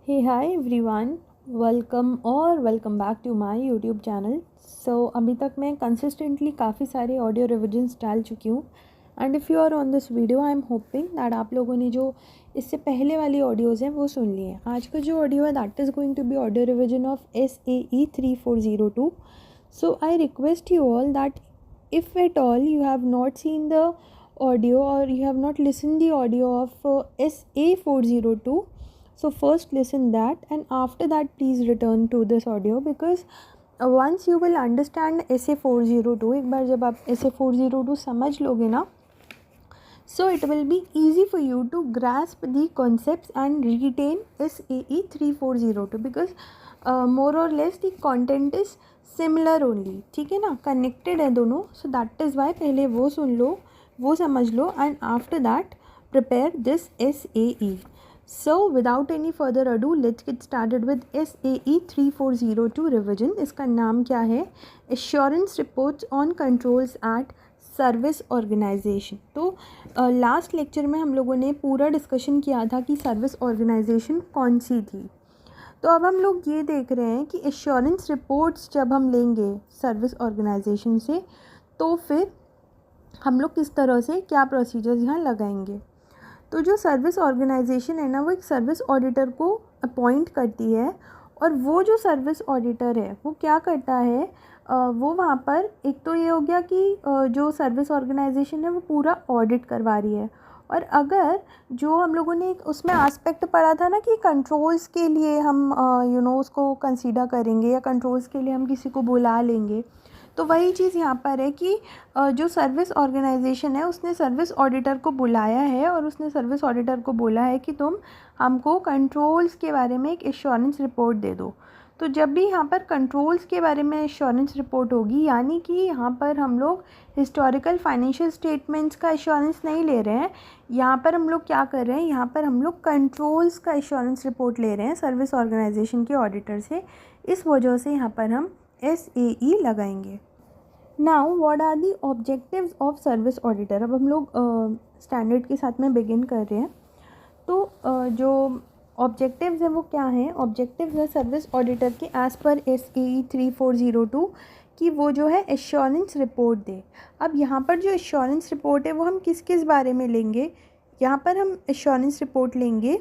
Hey hi everyone, welcome back to my YouTube channel. अभी तक मैं कंसिस्टेंटली काफ़ी सारे ऑडियो रिविजन्स डाल चुकी हूँ and if you are on this video I am hoping that आप लोगों ने जो इससे पहले वाली ऑडियोज़ हैं वो सुन ली हैं। आज का जो ऑडियो है that is going to be audio revision of SAE 3402। So I request you all that if at all you have not seen the audio or you have not listened the audio of SA402, so first listen that and after that please return to this audio because once you will understand SA402, एक बार जब आप SA402 समझ लोगे ना, so it will be easy for you to grasp the concepts and retain SAE 3402 because more or less the content is similar only. ठीक है ना, connected है दोनों। सो दैट इज़ वाई पहले वो सुन लो, वो समझ लो and after that prepare this SAE। So without any further ado let's get started with SAE 3402 revision. इसका नाम क्या है? Assurance reports on controls at service organisation. तो लास्ट लेक्चर में हम लोगों ने पूरा डिस्कशन किया था कि सर्विस ऑर्गेनाइजेशन कौन सी थी। तो अब हम लोग ये देख रहे हैं कि एश्योरेंस रिपोर्ट्स जब हम लेंगे सर्विस ऑर्गेनाइजेशन से तो फिर हम लोग किस तरह से क्या प्रोसीजर्स यहाँ लगाएंगे। तो जो सर्विस ऑर्गेनाइजेशन है ना, वो एक सर्विस ऑडिटर को अपॉइंट करती है और वो जो सर्विस ऑडिटर है वो क्या करता है, वो वहाँ पर एक तो ये हो गया कि जो सर्विस ऑर्गेनाइजेशन है वो पूरा ऑडिट करवा रही है। और अगर जो हम लोगों ने उसमें एस्पेक्ट पढ़ा था ना कि कंट्रोल्स के लिए हम उसको कंसीडर करेंगे या कंट्रोल्स के लिए हम किसी को बुला लेंगे, तो वही चीज़ यहाँ पर है कि जो सर्विस ऑर्गेनाइजेशन है उसने सर्विस ऑडिटर को बुलाया है और उसने सर्विस ऑडिटर को बोला है कि तुम हमको कंट्रोल्स के बारे में एक एश्योरेंस रिपोर्ट दे दो। तो जब भी यहाँ पर कंट्रोल्स के बारे में एश्योरेंस रिपोर्ट होगी, यानी कि यहाँ पर हम लोग हिस्टोरिकल फाइनेंशियल स्टेटमेंट्स का एश्योरेंस नहीं ले रहे हैं, यहाँ पर हम लोग क्या कर रहे हैं, यहाँ पर हम लोग कंट्रोल्स का एश्योरेंस रिपोर्ट ले रहे हैं सर्विस ऑर्गेनाइजेशन के ऑडिटर से। इस वजह से यहाँ पर हम SAE लगाएंगे। Now what are the objectives of service auditor. अब हम लोग स्टैंडर्ड के साथ में बिगिन कर रहे हैं। तो जो ऑब्जेक्टिव्स हैं वो क्या हैं? ऑब्जेक्टिव्स है सर्विस ऑडिटर के एज़ पर SAE 3402 कि वो जो है एश्योरेंस रिपोर्ट दे। अब यहाँ पर जो एश्योरेंस रिपोर्ट है वो हम किस किस बारे में लेंगे? यहाँ पर हम एश्योरेंस रिपोर्ट लेंगे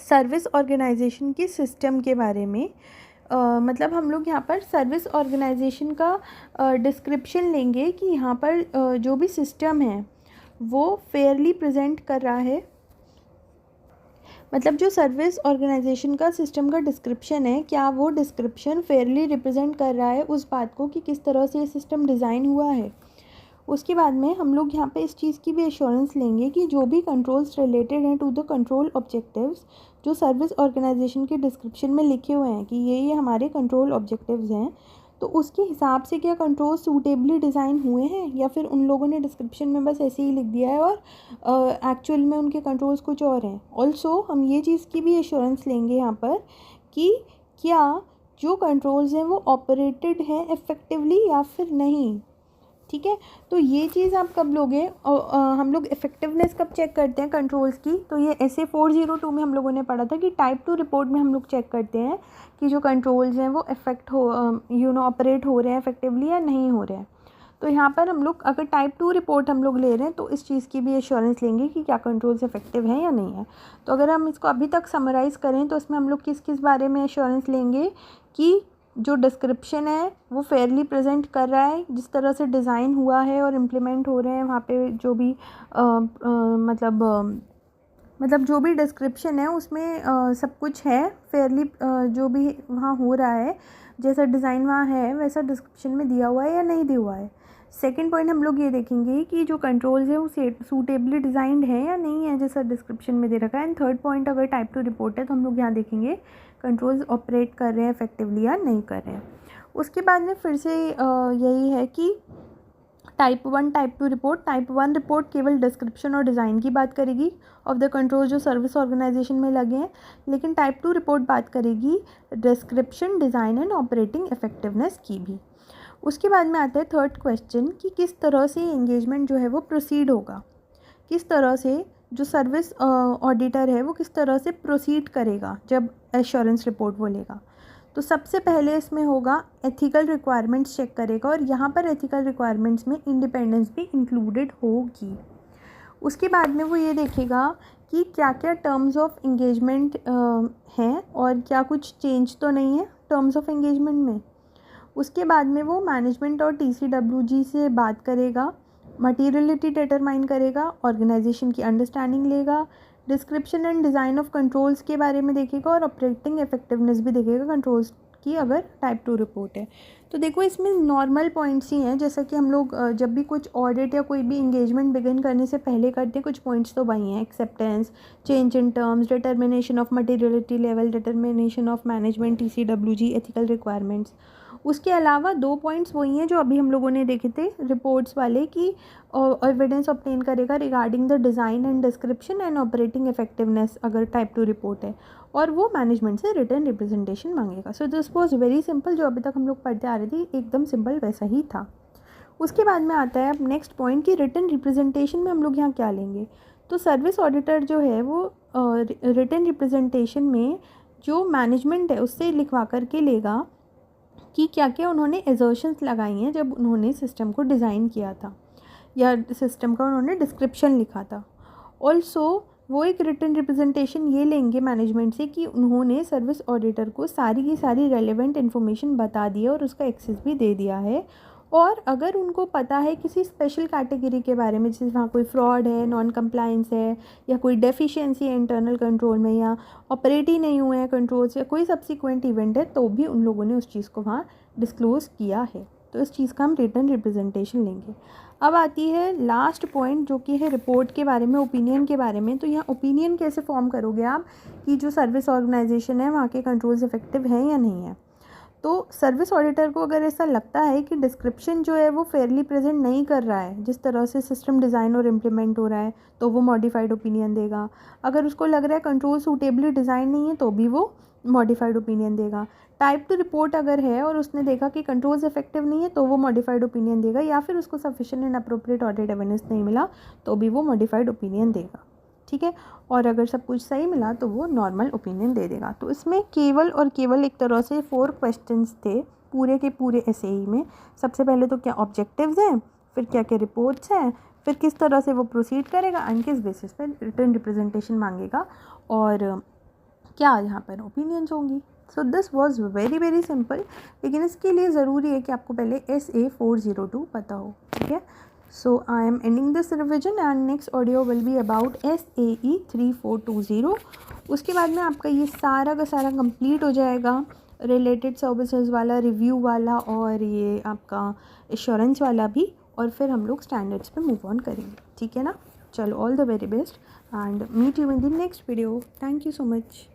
सर्विस ऑर्गेनाइजेशन के सिस्टम के बारे में। मतलब हम लोग यहाँ पर सर्विस ऑर्गेनाइजेशन का डिस्क्रिप्शन लेंगे कि यहाँ पर जो भी सिस्टम है वो फेयरली प्रेजेंट कर रहा है। मतलब जो सर्विस ऑर्गेनाइजेशन का सिस्टम का डिस्क्रिप्शन है, क्या वो डिस्क्रिप्शन फेयरली रिप्रेजेंट कर रहा है उस बात को कि किस तरह से ये सिस्टम डिज़ाइन हुआ है। उसके बाद में हम लोग यहाँ पे इस चीज़ की भी एश्योरेंस लेंगे कि जो भी कंट्रोल्स रिलेटेड हैं टू द कंट्रोल ऑब्जेक्टिव्स जो सर्विस ऑर्गेनाइजेशन के डिस्क्रिप्शन में लिखे हुए हैं कि ये हमारे कंट्रोल ऑब्जेक्टिव्स हैं, तो उसके हिसाब से क्या कंट्रोल सूटेबली डिज़ाइन हुए हैं या फिर उन लोगों ने डिस्क्रिप्शन में बस ऐसे ही लिख दिया है और एक्चुअल में उनके कंट्रोल्स कुछ और हैं। ऑल्सो हम ये चीज़ की भी एश्योरेंस लेंगे यहाँ पर कि क्या जो कंट्रोल्स हैं वो ऑपरेटेड हैं इफ़ेक्टिवली या फिर नहीं। ठीक है, तो ये चीज़ आप कब लोगे? हम लोग इफ़ेक्टिवनेस कब चेक करते हैं कंट्रोल्स की? तो ये SA402 में हम लोगों ने पढ़ा था कि टाइप 2 रिपोर्ट में हम लोग चेक करते हैं कि जो कंट्रोल्स हैं वो ऑपरेट हो रहे हैं इफ़ेक्टिवली या नहीं हो रहे हैं। तो यहाँ पर हम लोग अगर टाइप 2 रिपोर्ट हम लोग ले रहे हैं तो इस चीज़ की भी एश्योरेंस लेंगे कि क्या कंट्रोल्स इफेक्टिव हैं या नहीं है। तो अगर हम इसको अभी तक समराइज़ करें तो इसमें हम लोग किस किस बारे में एश्योरेंस लेंगे कि जो डिस्क्रिप्शन है वो फेयरली प्रेजेंट कर रहा है, जिस तरह से डिज़ाइन हुआ है और इम्प्लीमेंट हो रहे हैं वहाँ पे जो भी मतलब जो भी डिस्क्रिप्शन है उसमें सब कुछ है फेयरली, जो भी वहाँ हो रहा है जैसा डिज़ाइन वहाँ है वैसा डिस्क्रिप्शन में दिया हुआ है या नहीं दिया हुआ है। सेकंड पॉइंट हम लोग ये देखेंगे कि जो कंट्रोल्स है वो सूटेबली डिज़ाइंड है या नहीं है जैसा डिस्क्रिप्शन में दे रखा है। एंड थर्ड पॉइंट अगर टाइप 2 रिपोर्ट है तो हम लोग यहाँ देखेंगे कंट्रोल्स ऑपरेट कर रहे हैं इफेक्टिवली या नहीं कर रहे हैं। उसके बाद में फिर से यही है कि type 1 type 2 report. Type 1 report केवल डिस्क्रिप्शन और डिज़ाइन की बात करेगी ऑफ द कंट्रोल जो सर्विस ऑर्गेनाइजेशन में लगे हैं, लेकिन टाइप 2 रिपोर्ट बात करेगी description, design and operating effectiveness की भी। उसके बाद में आता है थर्ड क्वेश्चन कि किस तरह से एंगेजमेंट जो है वो प्रोसीड होगा, किस तरह से जो सर्विस ऑडिटर है वो किस तरह से प्रोसीड करेगा जब एश्योरेंस रिपोर्ट वो लेगा। तो सबसे पहले इसमें होगा एथिकल रिक्वायरमेंट्स चेक करेगा, और यहाँ पर एथिकल रिक्वायरमेंट्स में इंडिपेंडेंस भी इंक्लूडेड होगी। उसके बाद में वो ये देखेगा कि क्या क्या टर्म्स ऑफ इंगेजमेंट हैं और क्या कुछ चेंज तो नहीं है टर्म्स ऑफ एंगेजमेंट में। उसके बाद में वो मैनेजमेंट और TCWG से बात करेगा, मटीरियलिटी डिटरमाइन करेगा, ऑर्गेनाइजेशन की अंडरस्टैंडिंग लेगा, description and design of controls के बारे में देखेगा, और ऑपरेटिंग इफेक्टिवनेस भी देखेगा कंट्रोल्स की अगर टाइप 2 रिपोर्ट है। तो देखो इसमें नॉर्मल पॉइंट्स ही हैं, जैसा कि हम लोग जब भी कुछ ऑडिट या कोई भी इंगेजमेंट बिगिन करने से पहले करते हैं, कुछ पॉइंट्स तो वही हैं, acceptance, change in terms, determination of materiality level, determination of management, TCWG, ethical requirements. उसके अलावा 2 पॉइंट्स वही हैं जो अभी हम लोगों ने देखे थे रिपोर्ट्स वाले, कि एविडेंस ऑब्टेन करेगा regarding the design and description and operating effectiveness अगर टाइप 2 रिपोर्ट है, और वो मैनेजमेंट से रिटर्न रिप्रेजेंटेशन मांगेगा। So this was very simple, जो अभी तक हम लोग पढ़ते आ रहे थे एकदम सिंपल वैसा ही था। उसके बाद में आता है अब नेक्स्ट पॉइंट कि रिटर्न रिप्रेजेंटेशन में हम लोग यहाँ क्या लेंगे। तो सर्विस ऑडिटर जो है वो रिटर्न रिप्रेजेंटेशन में जो मैनेजमेंट है उससे लिखवा करके लेगा कि क्या क्या उन्होंने एजर्शंस लगाई हैं जब उन्होंने सिस्टम को डिज़ाइन किया था, या सिस्टम का उन्होंने डिस्क्रिप्शन लिखा था। ऑल्सो वो एक रिटन रिप्रेजेंटेशन ये लेंगे मैनेजमेंट से कि उन्होंने सर्विस ऑडिटर को सारी की सारी रेलेवेंट इन्फॉर्मेशन बता दी है और उसका एक्सेस भी दे दिया है। और अगर उनको पता है किसी स्पेशल कैटेगरी के बारे में, जैसे वहाँ कोई फ्रॉड है, नॉन कंप्लाइंस है, या कोई डेफिशिएंसी है इंटरनल कंट्रोल में, या ऑपरेट ही नहीं हुए हैं कंट्रोल्स, या कोई सब्सिक्वेंट इवेंट है, तो भी उन लोगों ने उस चीज़ को वहाँ डिस्क्लोज़ किया है। तो इस चीज़ का हम रिटन रिप्रेजेंटेशन लेंगे। अब आती है लास्ट पॉइंट जो कि है रिपोर्ट के बारे में, ओपिनियन के बारे में। तो यहाँ ओपिनियन कैसे फॉर्म करोगे आप कि जो सर्विस ऑर्गेनाइजेशन है वहाँ के कंट्रोल्स इफेक्टिव हैं या नहीं है। तो सर्विस ऑडिटर को अगर ऐसा लगता है कि डिस्क्रिप्शन जो है वो फेयरली प्रेजेंट नहीं कर रहा है जिस तरह से सिस्टम डिज़ाइन और इम्प्लीमेंट हो रहा है, तो वो मॉडिफाइड ओपिनियन देगा। अगर उसको लग रहा है कंट्रोल सूटेबली डिज़ाइन नहीं है, तो भी वो मॉडिफाइड ओपिनियन देगा। टाइप 2 रिपोर्ट अगर है और उसने देखा कि कंट्रोल्स इफेक्टिव नहीं है, तो वो मॉडिफाइड ओपिनियन देगा, या फिर उसको sufficient and appropriate audit evidence नहीं मिला, तो भी वो मॉडिफाइड ओपिनियन देगा। ठीक है, और अगर सब कुछ सही मिला तो वो नॉर्मल ओपिनियन दे देगा। तो इसमें केवल और केवल एक तरह से 4 क्वेश्चंस थे पूरे के पूरे एसएई में। सबसे पहले तो क्या ऑब्जेक्टिव्स हैं, फिर क्या क्या रिपोर्ट्स हैं, फिर किस तरह से वो प्रोसीड करेगा एंड किस बेसिस पे रिटर्न रिप्रेजेंटेशन मांगेगा, और क्या यहाँ पर ओपिनियंस होंगी। So this was very very simple, लेकिन इसके लिए ज़रूरी है कि आपको पहले SA 402 पता हो। ठीक है, so I am ending this revision and next audio will be about SAE 3420। उसके बाद में आपका ये सारा का सारा कंप्लीट हो जाएगा, रिलेटेड सर्विसेज वाला, रिव्यू वाला, और ये आपका एश्योरेंस वाला भी, और फिर हम लोग स्टैंडर्ड्स पे मूव ऑन करेंगे। ठीक है ना, चलो, all the very best and meet you in the next video. Thank you so much.